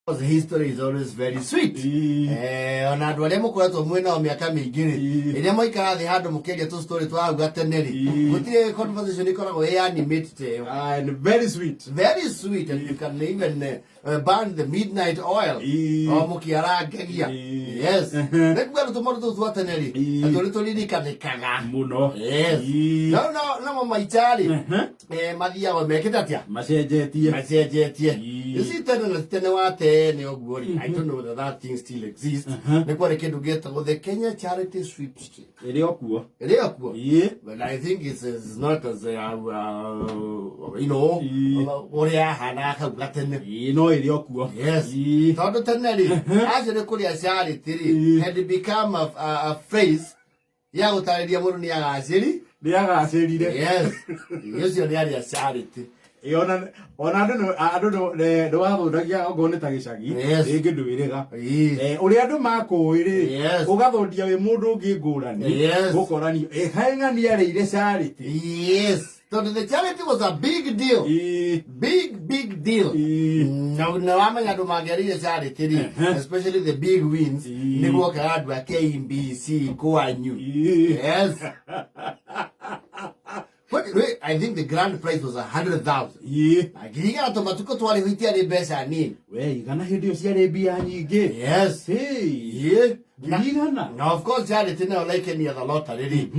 Because history is always very sweet. Ona andu aria mukoretwo mwena wa miaka mingiri iria moikara thi handu mukeria tu story twa gateneri gutire conversation ikoragwo animated and very sweet, and you can even burn the midnight oil o mukiarangagia. Yes, nekugana tumoru tu twateneri aturi turirikanaga muno. Yes, no mama itali mathia wa mekitatia macenjetie. You see, tene wate ne ogwori. I don't know whether that thing still exists. Ne kware kindu getagwo the Kenya Charity Sweepstakes. Ere okuo. Yeah. But I think it's not as you know, oria hana ka gatene. No ere okuo. Yes. Tondu teneri ajere kuria charity had become a phrase ya gutariria mundu ni agaciri. Yes. Usually they are charity. Ona andu no wathondagia ogone ta gicagi ringi ndwirega uri andu makuiri ugathondia wi mundu ungi ngurani gukoranio haingani areire charity. Yes, so the charity was a big deal. Big deal. No amanya andu mangerire charity, especially the big wins niguo ka andu a KBC kwanyu. Yes. But I think the grand prize was 100,000. Yeah. Agiga tomatuko twali hitia ni mbeca nini. We igana hindio ciari mbia nyingi. Yes. Yeah. Igana. Now of course charity no like any other lottery.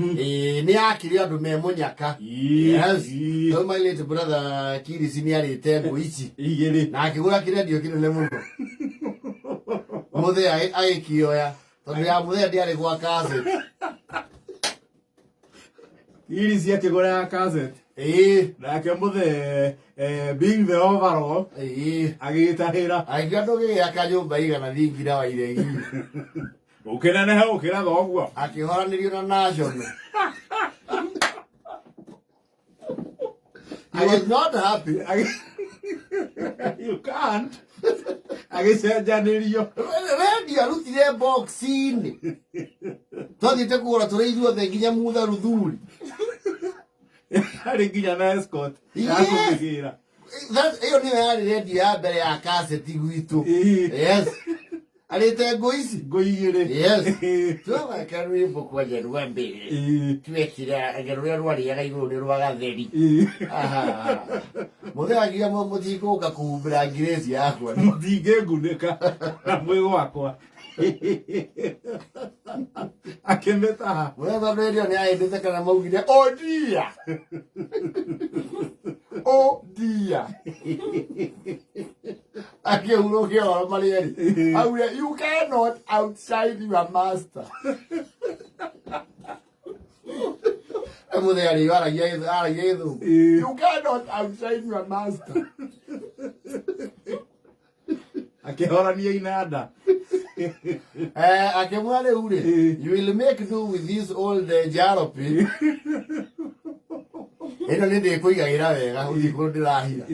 Ni akiri andu me munyaka. Yes. So my late brother kiri siniari tengo ichi. Igere. Na akigura kiredio kinene muno. Muthe aikioya. Tondu ya muthe ndiari gwa cassette. Ili cia kigora ya cassette. Nake muthe being the overall agitahira agiandoge akanyumba igana thingira wa iregi ukenenehe ukira thoguo akihoranirio na national. I was not happy. You can't. Agicenjanirio ready arutire boxini twathiite kugura tureithua nginya mutha ruthuri ari nginya na escort yakumigira iyo niyo yari ready ya mbere ya cassette gwitu. Yes, alete ngoigire. Yes, tuwa karwimbo kwa jerwa mbere twekira agerwa rwari ya iguru ni rwa gatheri. Muthe agia muthiko gakumbira ngirezi yakwa muthige nguneka na mwe wakwa akemeta muthe radio ni aendete kana maugire oh dear akiuroke wa malieri you cannot outside your master. You cannot outside your master. Akihorania inada. Akemwale ule. You will make do with this old jalopy. Eno nende kuigaira wega uthikuru ndirahira.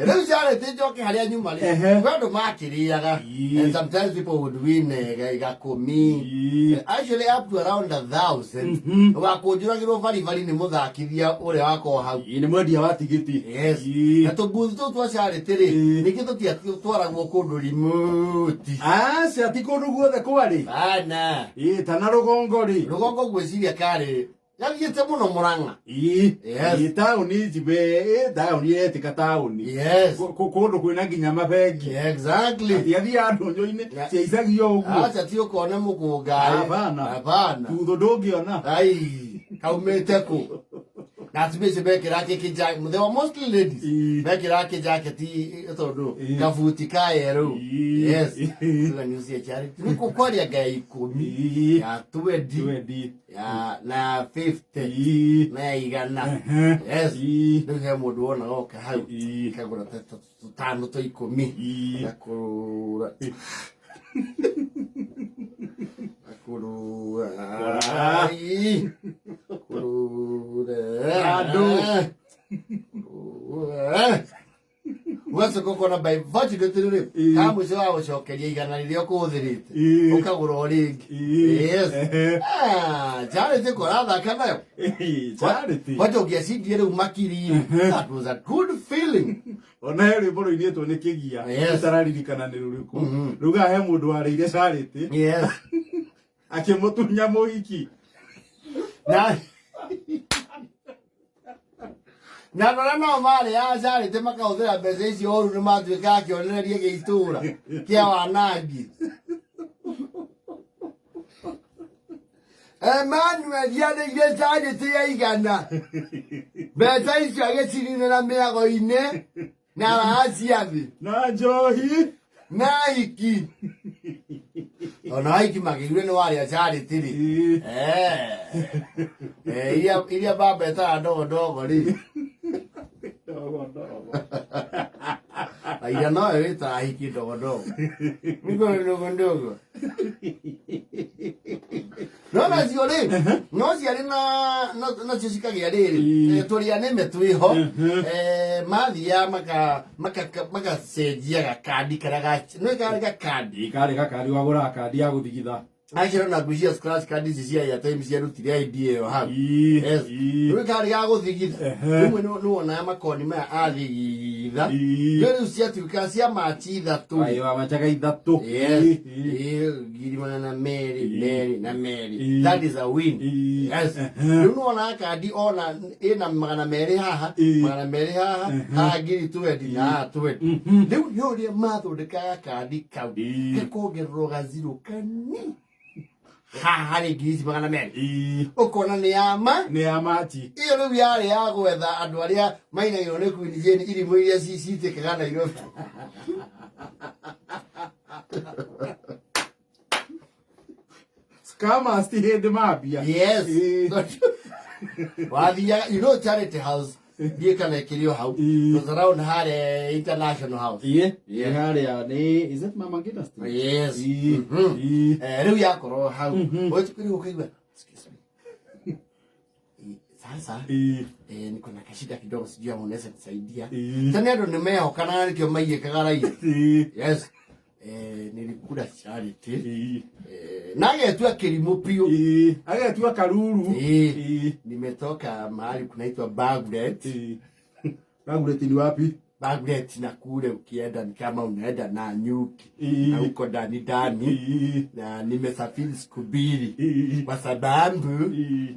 Riu charity njoke haria nyuma ri. Andu makiriaga. And sometimes people would win igakumi. Actually up to around 1,000. Wakunjuragirwo bari ni muthakithia uria wako hau. Ni mwendia wa tigiti. Yes. Na to booth tu twa charity ri. Nikito tia twaragwo kundu remote. Cia ti kundu guothe kwari. Ana. Tana rugongo ri. Rugongo gwiciria kari. Yagiete muno Murang'a. Yes. Tauni jibe tauni etika tauni. Yes. Kundu kwina nginya mabengi. Exactly. Yathi andu nyoine cia icagio uguo. Acha ti ukone mukungai. Hapana. Tutho ndungiona. Ai, kaumete ku. Na tibece bekira kiki jacket. They were mostly ladies. Bekira kiki jacket tondu kafuti ka yero. Yes. Tuna nyusi ya charity. Niko kwaria gai 10 ya 20 ya na 50 na igana. Yes. Ndio mundu ona oka hau kagura tano to 10 ya kura. Andu. What's Ugaso kokona by virtue tuli kamu se wa shokeria igana rio kuthirite ukagura oringi yes charity koratha kana charity what ugiacidie riu makiri that was a good feeling ona heri boro inetwo ni kigia tararirikana ni ruriku ruga he mundu wareire charity yes akimutunya muhiki na no mare ya charity makauthira mbeca icio oru ni matuika akionereria giitura kia wanangi Emmanuel yaneire charity ya igana mbeca icio agicirine na miago-ine na araciathi na njohi na iki ona iki magirwe ni waria charity ri iria baba eta ndogo ri Aya no eta hiki ndogo ndogo no na ziole no ziale na chishikagia riri tulia neme tuiho mathia maka sejia kadi karaga no karaga kadi wagura kadi ya guthigitha Akira na gucia scratch card cia ya time cia rutire idea yo ha yes no karaga guthigitha no wona makoni ma athigitha yo cia tuka cia machi ithatu ayo amachaga ithatu yes giri mana Mary that is a win yes no wona kadi ona ina magana meri haha ha giri tuedi na tuedi ndio yo ria matho de kadi kau ko geroga zero kani hari gizi magana meri ukona ni amati iyo no biare ya gwetha andu aria mainagiro ne kuinijeni iri mwiria cicite kagana iro scammers ti hende mabia yes wathia you know charity house die kana kirio hau was around hare international house hare ni is it mama Ngina street yes riu yakoro hau otukiri ukaiba excuse me sasa niko na kashida kidogo sijui kama unaweza kusaidia tena ndo nimehokana nikio maiye kagaraia yes nilikula charity nagetua kilimo pio agetua karuru nimetoka mahali kunaitwa Baglet ni wapi Baglet na kule ukienda ni kama unaenda na nyuki na uko ndani na nimesafiri siku mbili kwa sababu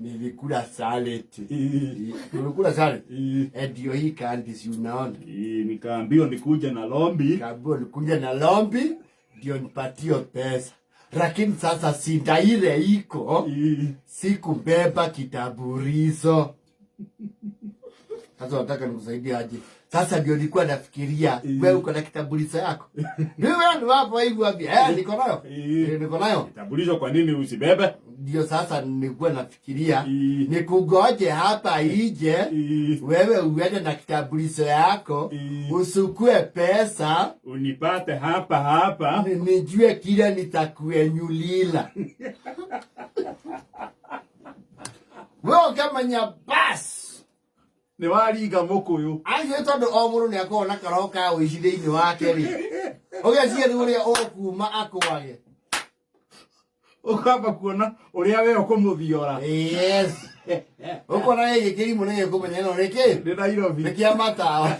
nilikula salad ndio hii kandi si unaona nikaambiwa nikuja na lombi ndio nipatio pesa lakini sasa sinda ile iko sikubeba kitambulisho sasa nataka nikusaidie aje sasa ndio nilikuwa nafikiria wewe uko na kitambulisho yako ndio wewe hapo hivi wapi niko nayo kitambulisho kwa nini usibebe ndio sasa nilikuwa nafikiria nikugoje hapa ije wewe uende na kitambulisho yako usukue pesa unipate hapa nijue kile nitakuenyulila wewe kama nyabas ni wariga mukuyu aje tondu o muru ni akona karoka wicithini wake ri ugacie ni uria okuma akwage ukamba kuona uria we ukumuthiora yes ukona yeye kirimu ne kumenya no reke ni Nairobi ni kia matawa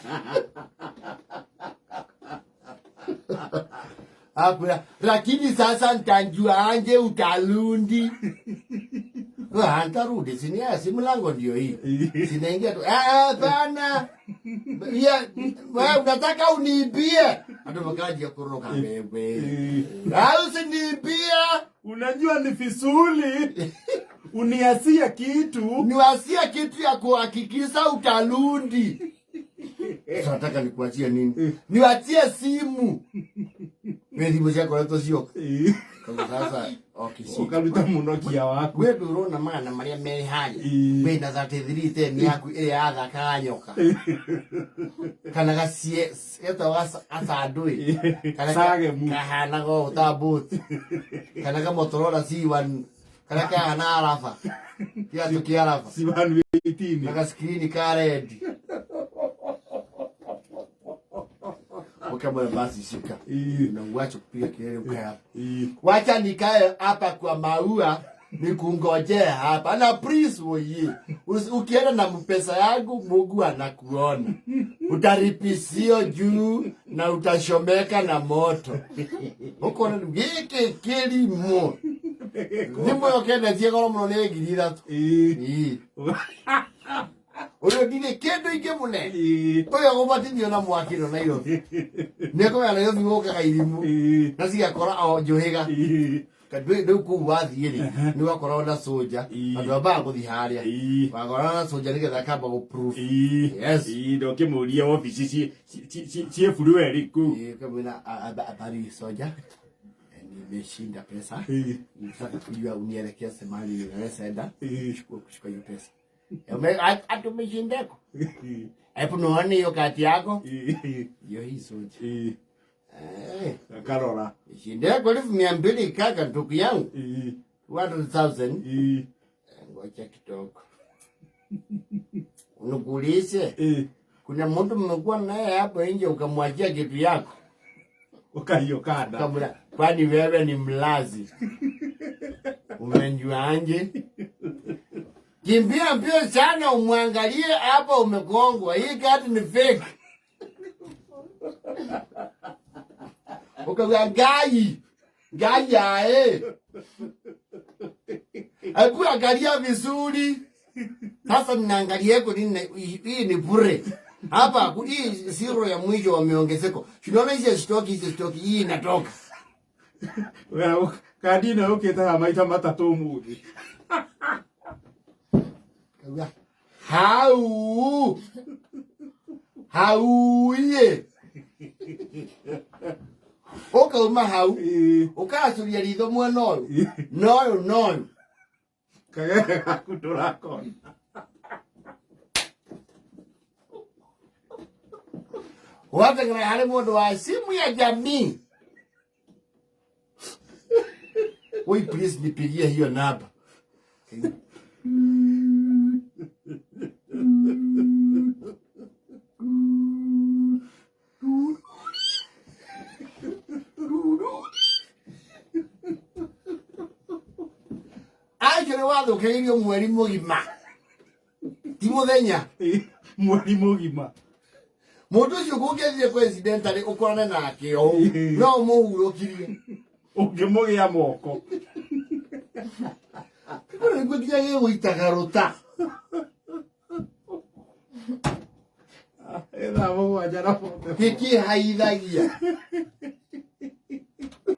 Apura lakini sasa nitajua anje utalundi Antarudi si mlango ndio hii. Sinaingia tu. Bana. Wewe unataka uniibie? Hata makaji ya kuroka bebe. Usiniibie. Unajua ni fisuli. Uniasia kitu. Niwasia kitu ya kuhakikisha utalundi. Sasa nataka nikuachie nini? Niwaachie simu. Wewe mmoja kwa leto sio. Kwa sasa ukaruta munokia wako wewe urona mana maria meri haje we na zate thirite ni yaku ile atha kanyoka kana gacie eto asa ndui kana kahana go tabut kana ga Motorola C1 kana kahana arafa kia tukia arafa C1 18 na screen ka red kama basi shika. Na uache kupiga kelele ukae hapa. Wacha nikae hapa kwa maua nikungojea hapa. Na please wewe. Ukienda na pesa yangu Mungu anakuona. Utaripisio juu na utashomeka na moto. Uko na ngeke kilimo. Nimbo yokenda tiegoro muno ne ngirira tu. Oyo dile kendo ike mune. Oyo gobatinio na mwakino na iyo. Neko ya nayo biwoka kairimu. Nasi yakora o johega. Kadwe do ku wathiri ni wakora na soja. Andu aba guthi haria. Wakora na soja ni getha kamba go proof. Yes. Ndo kimuria office si fulueri ku. Kamina abari soja. Nimeshinda pesa. Nataka kujua unielekea semani naenda. Kuchukua hiyo pesa. Atumeshindeko. Hebu nione hiyo kati yako. Hiyo hii soja. Karora. Shindeko 200 kaka ndugu yangu. 100,000. Ngoja kidogo. Unukulishe. Kuna mtu mmekuwa naye hapo nje ukamwachia kitu yako. Ukaiokada. Kabla kwani wewe ni mlazi. Umenjua anje? Kimbia mbio sana umwangalie hapa umegongwa. Hii kati ni fake. Ukawa gai. Gai yae. Hebu angalia vizuri. Sasa mnaangalia kwa nini hii ni bure. Hapa hii zero ya mwisho wameongezeko. Tunaona hizi stock hii inatoka. Wewe kadina ukita maitho matatu mudi. Hau ye. Oka uma hau. Oka suria ritho mwana uyu. No. Kageka kuturako. Wata ngana hale mundu wa simu ya jamii. Oi, please nipigie hiyo namba. Aje wado kairio mweri mugima. Ti muthenya. Mweri mugima. Mundu ucio kungethie presidentari ukorane nake o. No muhurukirie. Ungimugia moko. Kuna ngwikia yego itagarota. Eda mo wajara foto. Kiki haithagia.